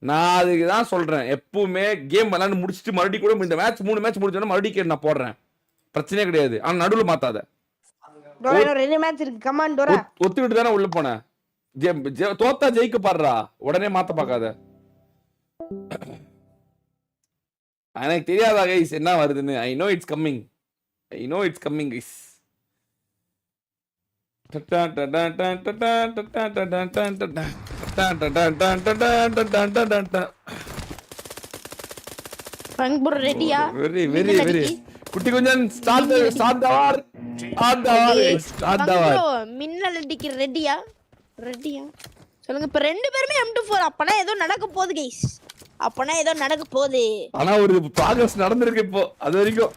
நான் அதுக்கு தான் சொல்றேன். எப்பவுமே கேம் விளையாண்டு முடிச்சுட்டு மறுபடியும் கூட இந்த மேட்ச் 3 மேட்ச் முடிச்சோன்னா மறுபடியும் நான் போடுறேன். பிரச்சனையே கிடையாது. ஆனா நடுவுல மாத்தாத. டோரா இன்னும் 2 மேட்ச் இருக்கு. Come on Dora. ஒத்துக்கிட்டு தானே உள்ள போனேன். தோத்தா ஜெயிக்க பாடுறா. உடனே மாத்த பார்க்காத. எனக்கு தெரியாதா கைஸ் என்ன வருதுன்னு. I know it's coming. Guys. பங்புர் ரெடியா? வெரி குட்டி கொஞ்சம் ஸ்டார்ட் தி வார். மின்னல் அடிக்கு ரெடியா? சொல்லுங்க. இப்ப ரெண்டு பேருமே M24. அப்பனா ஏதோ நடக்க போகுது கைஸ். ஆனா ஒரு ப்ராக்ரஸ் நடந்திருக்கு இப்போ. அது வரைக்கும்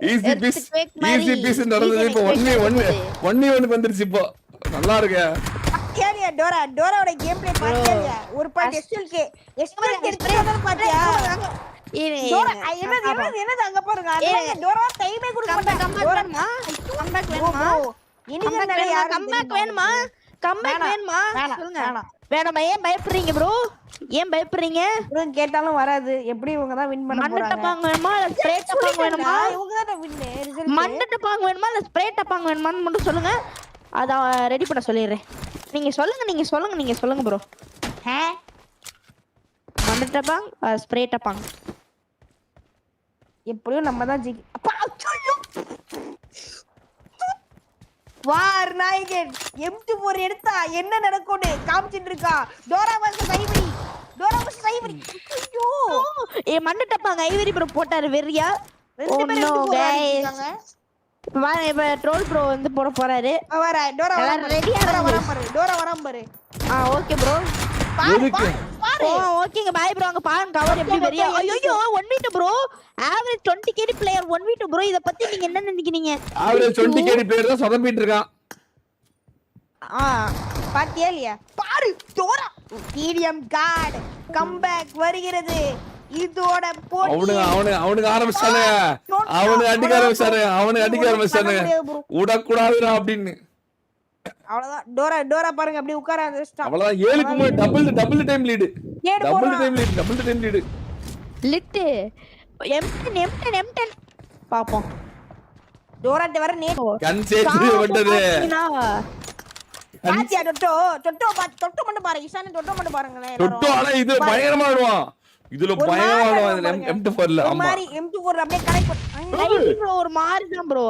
ஈஸி பீஸ் நடந்தது. இப்போ 1v1 வந்துருச்சு இப்போ. நல்லா இருக்கு. கேரியா டோராவோட கேம் பிளே பாத்தியா? ஒரு பாயிண்ட் எஸ்எல்கே எடுத்துறத பாத்தியா? டோரா என்னது அங்க பாருங்க. அது டோரா டைமே கொடுக்க மாட்டாங்க. கம்பேக் வேணுமா? இனிமே யார் கம்பேக் வேணுமா? சொல்லுங்க. வேணாமா? ஏன் பயப்படுறீங்க ப்ரோ? ப்ரோ கேட்டாலும் வராது. எப்படி இவங்க தான் வின் பண்ண போறாங்க? மண்ணட்ட பாங்க வேணுமா இல்ல ஸ்ப்ரே டப்பாங்க வேணுமா? இவங்க தான் வின் ரிசல்ட். மண்ணட்ட பாங்க வேணுமா இல்ல ஸ்ப்ரே டப்பாங்க வேணுமான்னு மட்டும் சொல்லுங்க. அத ரெடி பண்ண சொல்லிடுறேன். நீங்க சொல்லுங்க ப்ரோ. மண்ணட்ட பாங்க ஸ்ப்ரே டப்பாங்க. எப்படியும் நம்ம தான் ஜெயிக்க. அப்பா ஐயோ. வார் நாயகன் M24 எடுத்தா என்ன நடக்கும்னு காமிச்சிட்டு இருக்கா. டோரா வந்து சைவரி. ஐயோ மண்ணட்டப்பாங்க ஐவரி ப்ரோ போட்டாரு வெறியா. ரெண்டு பேரும் எடுத்துறாங்க. இப்ப ட்ரோல் ப்ரோ வந்து போட போறாரு. வர டோரா ரெடியா வராம பாரு. Okay bro. பாரு. ஓகேங்க பை ப்ரோ. அங்க பாருங்க கவர் எப்படி வெறியா. ஐயோ 1v2 bro. Average 20 KD player 1v2 bro. இத பத்தி நீங்க என்ன நினைக்கிறீங்க? ஆவரேஜ் 20 KD பிளேயர் தான் சொதப்பிட்டு இருக்கான். பாத்தியா இல்லையா? பாரு டோரா டிடிஎம் கார்டு கம்பேக் வருகிறது. இதோட போட்டி அவனுக்கு ஆரம்பிச்சானே. அவனுக்கு அடிக்க ஆரம்பிச்சானே. உடக்கூடாதுடா அப்படின்னு. அவ்வளவுதான். டோரா பாருங்க அப்படியே உட்கார அவ்வளவுதான். 7க்கு டபுள் டைம் லீடு. லிட் M10 பாப்போம். டோராட்ட வர நேட் கன் சேச்சு வந்தது. பாத்தியா டொட்டோ மட்டும் பாருங்க. ஈசானே டொட்டோ மட்டும் பாருங்களே. டொட்டோ ஆனா இது பயங்கரமா ஆடுவான். இதுல பயங்கரமா ஆடுவான் M24ல. ஆமா மாதிரி M24 அப்படியே கனெக்ட் பண்ணு. ஐவரி ப்ரோ ஒரு மாதிரி தான் ப்ரோ.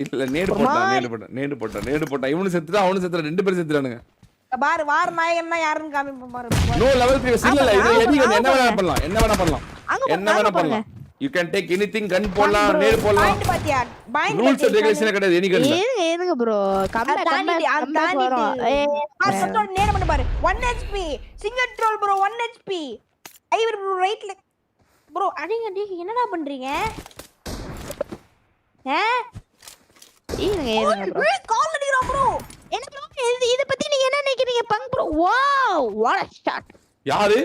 இல்ல நேடு போட்டா இவனு செத்துறா அவனு செத்துறா. ரெண்டு பேரும் செத்துறானுங்க. பாரு வார் நாயகன்னா யாருன்னு காமிப்போம் பாரு. நோ லெவல் 3 இல்ல இது என்ன வேணா பண்ணலாம். You can take anything. gun போடலாம், நேடு போடலாம். பாயிண்ட் பாத்தியா? பாயிண்ட் ரூல்ஸ் அண்ட் ரெகுலேஷன் கிடையாது. எனி கன்ல ஏனுங்க ப்ரோ கம்பேக் வரும். கண்ட்ரோல் நேடு பண்ணு பாரு. 1 HP single troll bro. 1 HP ஐவர் ப்ரோ ரைட்ல ப்ரோ. அடிங்க என்னடா பண்றீங்க? ஏனுங்க ப்ரோ கால் அடிக்குறா ப்ரோ. என்ன ப்ரோ இத பத்தி நீங்க என்ன நினைக்கிறீங்க? பங்க் bro wow what a shot. யார்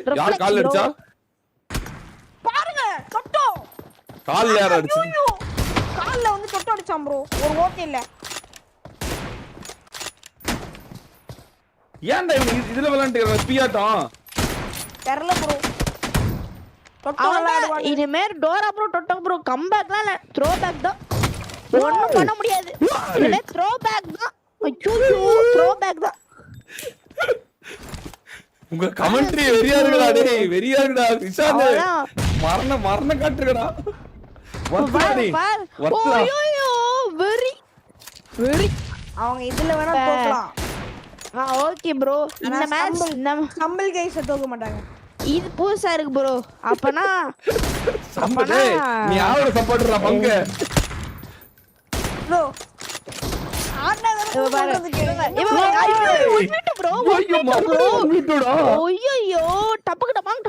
கால் அடிச்சா பாருங்க. தொட்டோ கால்ல யார் அடிச்சு? கால்ல வந்து தொட்டோ அடிச்சான் ப்ரோ. ஒரு ஓகே இல்ல. ஏன்டா இதுல விளையாண்டுக்கற பியாட்டம் தெரியல ப்ரோ. தொட்டோ விளையாடுவாங்க. இனிமே டோரா ப்ரோ டொட்டோ ப்ரோ கம்பேக்லாம் இல்ல த்ரோ பேக் தான். ஒண்ணும் பண்ண முடியாது. இதுல த்ரோ பேக் தான். ஐயோ த்ரோ பேக் தான். உங்க கமெண்ட்ரி வெறியா இருக்குடா. இஷானே மரண காட்டுறடா. ஐயோ வெரி அவங்க இதுல வேணா தோக்கலாம். Okay bro. இந்த மேட்ச் சம்பல் கைஸ் தோக்க மாட்டாங்க. இது புதுசா இருக்கு ப்ரோ. அப்பனா நீ யாரோட சப்போர்ட்டரா பங்க ப்ரோ? ஆனா ஐயோ டப்பு டப்பாங்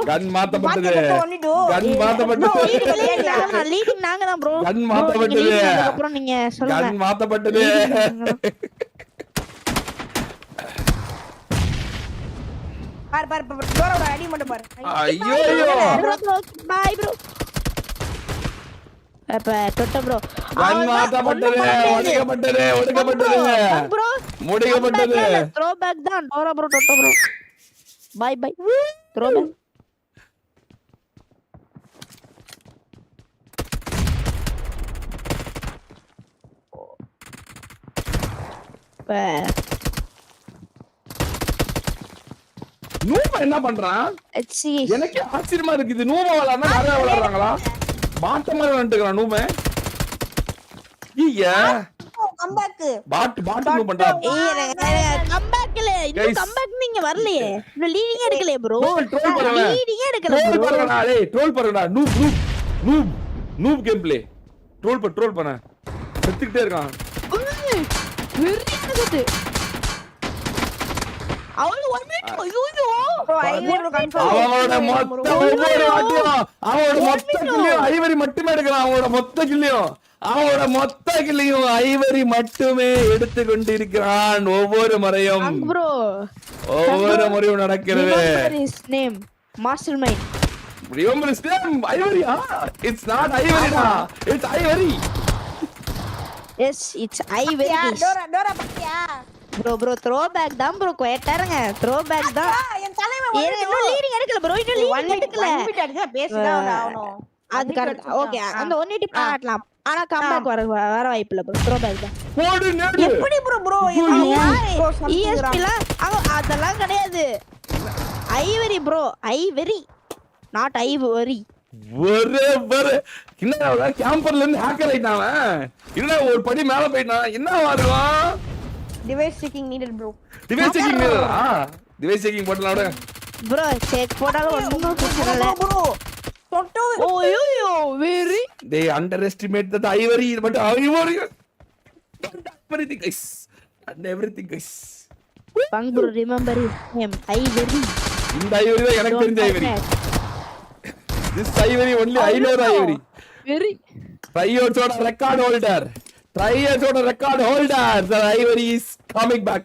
கன் மாத்தப்பட்டது. லீடிங் நாங்க தான் ப்ரோ. கன் மாத்தப்பட்டது. அப்புறம் நீங்க சொல்லுங்க. கன் மாத்தப்பட்டது. பாரு டோரோட அடி மட்டும் பாரு. ஐயோ பை ப்ரோ. அப்ப தொட்ட ப்ரோ கன் மாட்டப்பட்டது, ஒடுக்கப்பட்டது. ப்ரோ முடிக்கப்பட்டது. த்ரோ பேக் தான் டோரா ப்ரோ தொட்ட bro bye bye throw back நூபா என்ன பண்றான்? எனக்கு ஆச்சரியமா இருக்கு. இது நூபா விளையாடுனா நிறைய விளையாடுறாங்களா? பாட்டமா விளையாண்டுக்கிறான் நூபா. ஐயா கம்பேக் பாட் நூ பண்றா. கம்பேக்ல இன்னும் கம்பேக் நீங்க வரலையே. இன்னும் லீடிங் எடுக்கலையே ப்ரோ. ட்ரோல் பண்ணுங்க. லீடிங் எடுக்கல ப்ரோ. ட்ரோல் பண்ணுடா டேய், ட்ரோல் பண்ணுடா. Noob game play. ட்ரோல் பண்ண. செத்துக்கிட்டே இருக்கான். வெறியான குத்து. அவளு 1 மினிட். ஐயோ ப்ரோ ஐவரி கன்ஃபார்ம். அவனோட மொத்த ஒவ்வொரு வாட்டியும் அவனோட மொத்த கில்லையும் ஐவரி மட்டுமே எடுக்கிறான். அவனோட மொத்த கில்லையும் ஐவரி மட்டுமே எடுத்து கொண்டிருக்கிறான். ஒவ்வொரு முறையும் ப்ரோ நடக்கிறது. his name mastermind. Remember his name? Ivory. It's not Ivory. It's Ivory. Yes, it's Ivory. டோரா பாத்தியா? ப்ரோ த்ரோ பேக் தான் ப்ரோ. குவைட்டா இருங்க. த்ரோ பேக் தான். என் தலைவன் இன்னும் லீடிங் எடுக்கல ப்ரோ. இன்னும் லீடிங் எடுக்கல. பேசிதான் ஆவணும். அது கரெக்ட். ஓகே அந்த 180 பாட்டலாம். ஆனா கம்பேக் வர வாய்ப்பு இல்ல ப்ரோ. த்ரோ பேக் தான். போடு நேடு. எப்படி ப்ரோ ESP ல அதெல்லாம் கிடையாது. Ivory bro. Ivory not Ivory. ஒரு என்ன கேம்பர்ல இருந்து ஹேக்கர் ஆயிட்டான். என்ன ஒரு படி மேல போயிட்டான். என்ன வாடுவான்? Device checking needed bro. Device checking நீடடா. டிவைஸ் செக்கிங் போடலாம்டா ப்ரோ. செக் போடால ஒண்ணும் பிரச்சனை இல்ல ப்ரோ. டொட்டோ ஓய்யோ very. They underestimate that Ivory, but Ivory everything guys. And everything guys. பங் ப்ரோ ரிமெம்பர் him ஐவரி. இந்த ஐவரி தான் எனக்கு தெரிஞ்ச Ivory. This Ivory only I know Ivory. Very. Tryout record holder. The Ivory is coming back.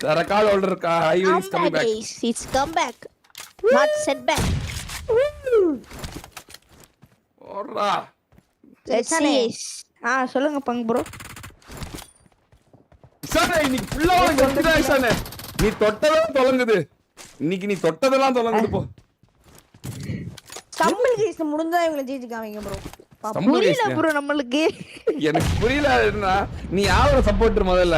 The record holder Ivory is coming back. It's come back. Not set back. Vohra. Let's see. சொல்லுங்க பங் bro. Sanae இன்னைக்கு ஃபுல்லா கெத்துடா Sanae. நீ தொட்டதெல்லாம் தொலங்குது. இன்னைக்கு நீ தொட்டதெல்லாம் தொலங்குது போ. Stumble case முடிஞ்சா இவங்க ஜெயிச்சு காமிங்க ப்ரோ. புரியல ப்ரோ நம்மளுக்கு. எனக்கு புரியல. நீ யாரோட சப்போர்ட்டர் முதல்ல?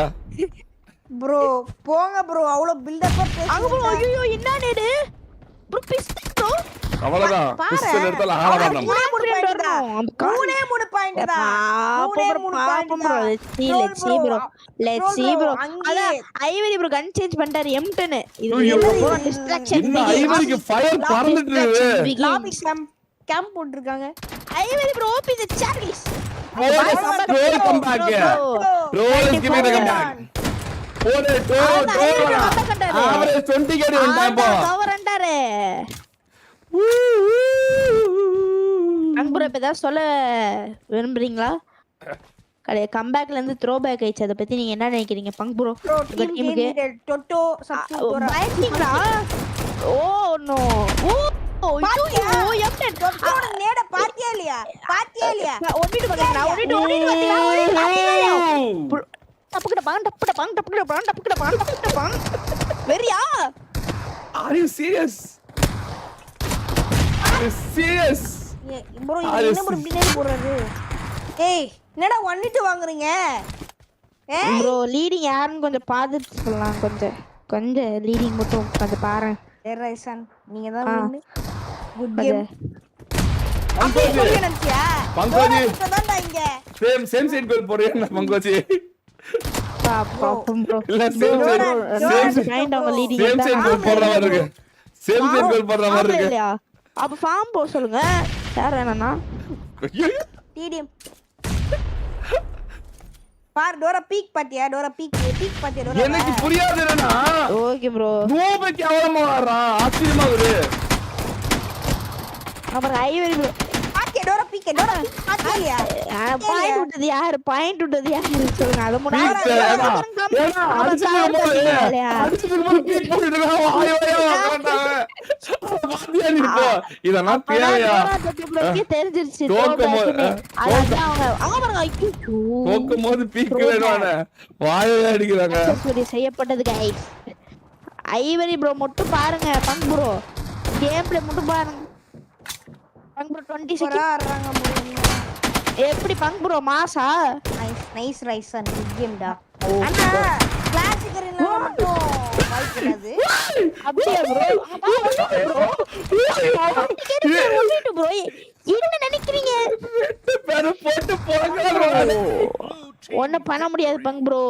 ப்ரோ போங்க ப்ரோ. அவ்வளவு பில்ட் அப் பேசுங்க. அங்க ப்ரோ ஐயோ என்ன நேடு ப்ரோ. Pistol bro. அவ்வளவுதான். பிஸ்டல் எடுத்தால ஆளடா நம்ம. மூணே மூணு பாயிண்ட் தான். Let's see bro. அத ஐவரி ப்ரோ கன் சேஞ்ச் பண்ணிட்டாரு M10. இது ப்ரோ டிஸ்ட்ராக்ஷன். இந்த ஐவரிக்கு ஃபயர் பறந்துட்டு இருக்கு. லாபி கேம்ப் போட்டுருக்காங்க. ஐவரி ப்ரோ ஓபி தி சார்லிஸ். Roll come back. Roll is giving the come back. போடு டோர். ஆவரேஜ் 20 கேடி வந்தான் போ. கவர் அண்டாரே. அன்புற இப்ப ஏதாவது சொல்ல விரும்புறீங்களா? கம்பேக்ல இருந்து த்ரோ பேக் ஆயிடுச்சு. அத பத்தி நீங்க என்ன நினைக்கிறீங்க பங் ப்ரோ? டீமுக்கு டொட்டோ சப்ஸ்டிட்யூட் பயந்தீங்களா? Oh no. ஓ M10 டொட்டோட நேட பாத்தியா இல்லையா? ஓடிட்டு வந்தீங்க. நான் ஓடிட்டு டப்புக்கிட்ட பாங்க. வெரியா? Are you serious? ப்ரோ என்ன ப்ரோ பின்னாடி போறது? ஏய் என்னடா 1-2 வாங்குறீங்க? ப்ரோ லீடிங் யாருன்னு கொஞ்சம் பார்த்துட்டு சொல்லலாம். கொஞ்சம் லீடிங் மட்டும் கொஞ்சம் பாருங்க. ரைசன் நீங்க தான் வின்னு. Good game. பங்கோஜி இப்பதான் இங்க சேம் சைடு கோல் போறீங்க பங்கோஜி. பாப்போம் ப்ரோ. இல்ல same kind of leading side goal போடுற மாதிரி இருக்கு. சேம் சைடு கோல் போடுற மாதிரி இருக்கு. அப்ப ஃபார்ம் போ சொல்லுங்க. யார் வேணானா? டிடிஎம் பார் டோரா பீக் பாத்தியா? டோரா எனக்கு புரியாது என்னன்னா. Okay bro. நோபேக்கு அவளமா வரான். ஆச்சரியமா இருக்கு. அப்புறம் ஐவரி ப்ரோ பாத்தியா? டோரா பீக் பாத்தியா? பாயிண்ட் விட்டது யாரு சொல்லுங்க. அத முன்னாடி அடிச்சிட்டு போடு. பீக் போட்டுட்டு வாயோ பாத்தியா நீ இப்போ இதெல்லாம் தேவையா தெரிஞ்சிருச்சு தோக்கும் அதான் அவங்க பாருங்க ஐயோ தோக்கும் போது பீக்கு வேணுவானே வாயை அடிக்கிறாங்க செய்யப்பட்டது கைஸ் ஐவரி ப்ரோ மட்டும் பாருங்க பங்க் ப்ரோ கேம் பிளே மட்டும் பாருங்க பங்க் ப்ரோ 20 செகண்ட் ஆடுறாங்க முடியுமா எப்படி பங்க் ப்ரோ மாசா நைஸ் ரைஸ் அண்ட் கேம்டா அண்ணா கிளாசிக் ரீனா மட்டும் வாய்க்கிறது அப்படியே ப்ரோ ப்ரோ என்ன நினைக்கிறீங்க பேரு போட்டு போறாங்க ஒண்ணு பண்ண முடியாது பங்க் ப்ரோ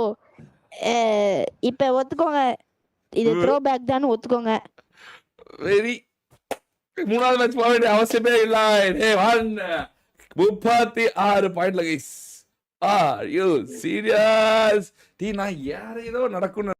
இப்ப ஒத்துக்கோங்க இது த்ரோ பேக் தான் ஒத்துக்கோங்க வெரி மூணாவது மேட்ச் போக வேண்டிய அவசியமே இல்ல 36 பாயிண்ட்ல கைஸ் ஆர் யூ சீரியஸ் நான் யாரையோ நடக்கும்